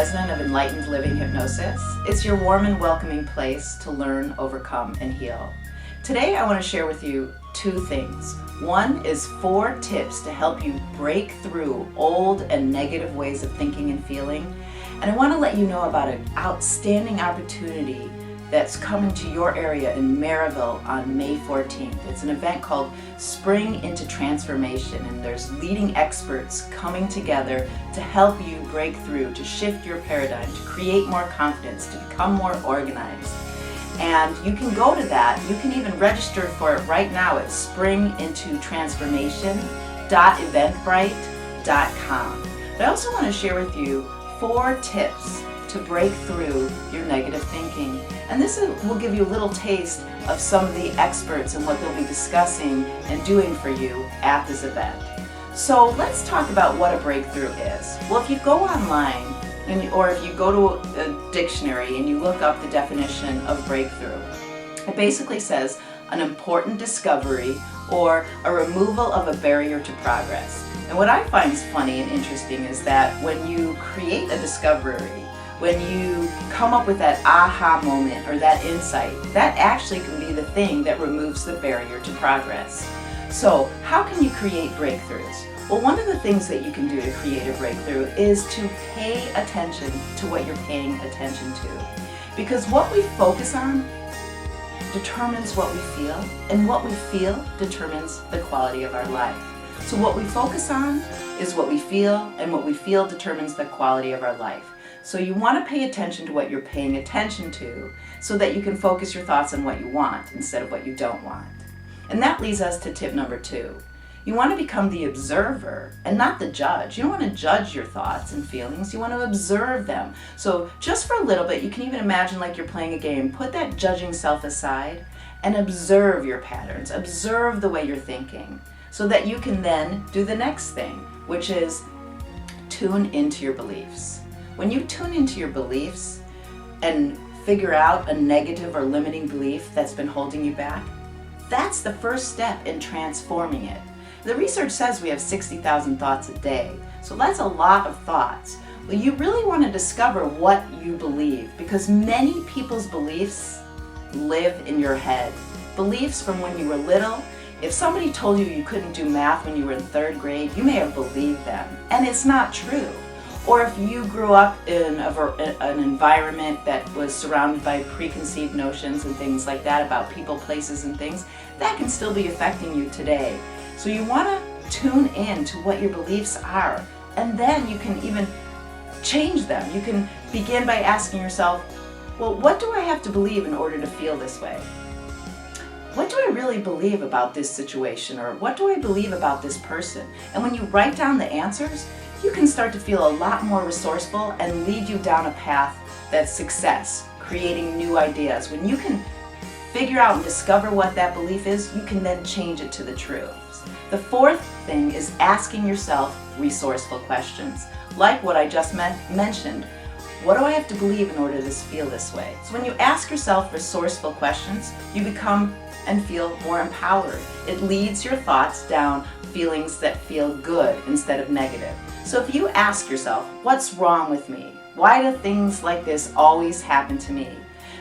president of Enlightened Living Hypnosis. It's your warm and welcoming place to learn, overcome, and heal. Today I want to share with you two things. One is 4 tips to help you break through old and negative ways of thinking and feeling. And I want to let you know about an outstanding opportunity that's coming to your area in Maryville on May 14th. It's an event called Spring into Transformation, and there's leading experts coming together to help you break through, to shift your paradigm, to create more confidence, to become more organized. And you can go to that. You can even register for it right now at springintotransformation.eventbrite.com. But I also want to share with you 4 tips to break through your negative thinking. And this will give you a little taste of some of the experts and what they'll be discussing and doing for you at this event. So let's talk about what a breakthrough is. Well, if you go online, or if you go to a dictionary and you look up the definition of breakthrough, it basically says an important discovery or a removal of a barrier to progress. And what I find funny and interesting is that when you create a discovery, when you come up with that aha moment or that insight, that actually can be the thing that removes the barrier to progress. So how can you create breakthroughs? Well, one of the things that you can do to create a breakthrough is to pay attention to what you're paying attention to. Because what we focus on determines what we feel, and what we feel determines the quality of our life. So what we focus on is what we feel, and what we feel determines the quality of our life. So you want to pay attention to what you're paying attention to so that you can focus your thoughts on what you want instead of what you don't want. And that leads us to tip number 2. You want to become the observer and not the judge. You don't want to judge your thoughts and feelings. You want to observe them. So just for a little bit, you can even imagine like you're playing a game. Put that judging self aside and observe your patterns. Observe the way you're thinking so that you can then do the next thing, which is tune into your beliefs. When you tune into your beliefs and figure out a negative or limiting belief that's been holding you back, that's the first step in transforming it. The research says we have 60,000 thoughts a day, so that's a lot of thoughts. Well, you really want to discover what you believe, because many people's beliefs live in your head. Beliefs from when you were little. If somebody told you you couldn't do math when you were in 3rd grade, you may have believed them, and it's not true. Or if you grew up in an environment that was surrounded by preconceived notions and things like that about people, places, and things, that can still be affecting you today. So you want to tune in to what your beliefs are, and then you can even change them. You can begin by asking yourself, well, what do I have to believe in order to feel this way? What do I really believe about this situation, or what do I believe about this person? And when you write down the answers, you can start to feel a lot more resourceful and lead you down a path that's success, creating new ideas. When you can figure out and discover what that belief is, you can then change it to the truth. The 4th thing is asking yourself resourceful questions, like what I just mentioned. What do I have to believe in order to feel this way? So when you ask yourself resourceful questions, you become and feel more empowered. It leads your thoughts down feelings that feel good instead of negative. So if you ask yourself, what's wrong with me? Why do things like this always happen to me?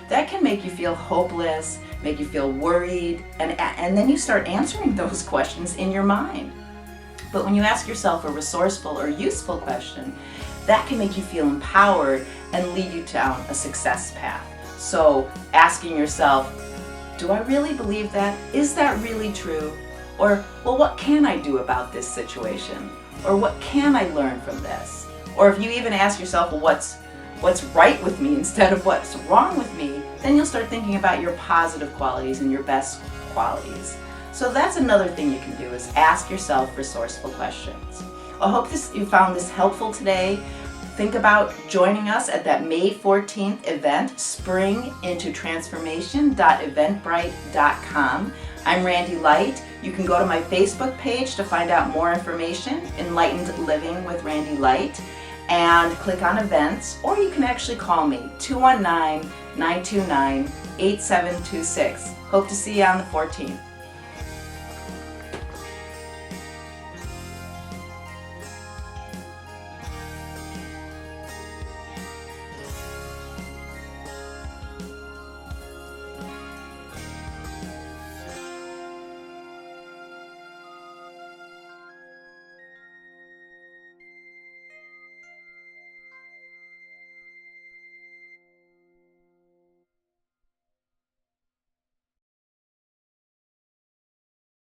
That can make you feel hopeless, make you feel worried, and then you start answering those questions in your mind. But when you ask yourself a resourceful or useful question, that can make you feel empowered and lead you down a success path. So asking yourself, do I really believe that? Is that really true? Or, well, what can I do about this situation? Or what can I learn from this? Or if you even ask yourself, well, what's right with me instead of what's wrong with me, then you'll start thinking about your positive qualities and your best qualities. So that's another thing you can do, is ask yourself resourceful questions. I hope you found this helpful today. Think about joining us at that May 14th event, Spring into Transformation.eventbrite.com. I'm Randi Light. You can go to my Facebook page to find out more information, Enlightened Living with Randi Light, and click on events, or you can actually call me, 219-929-8726. Hope to see you on the 14th.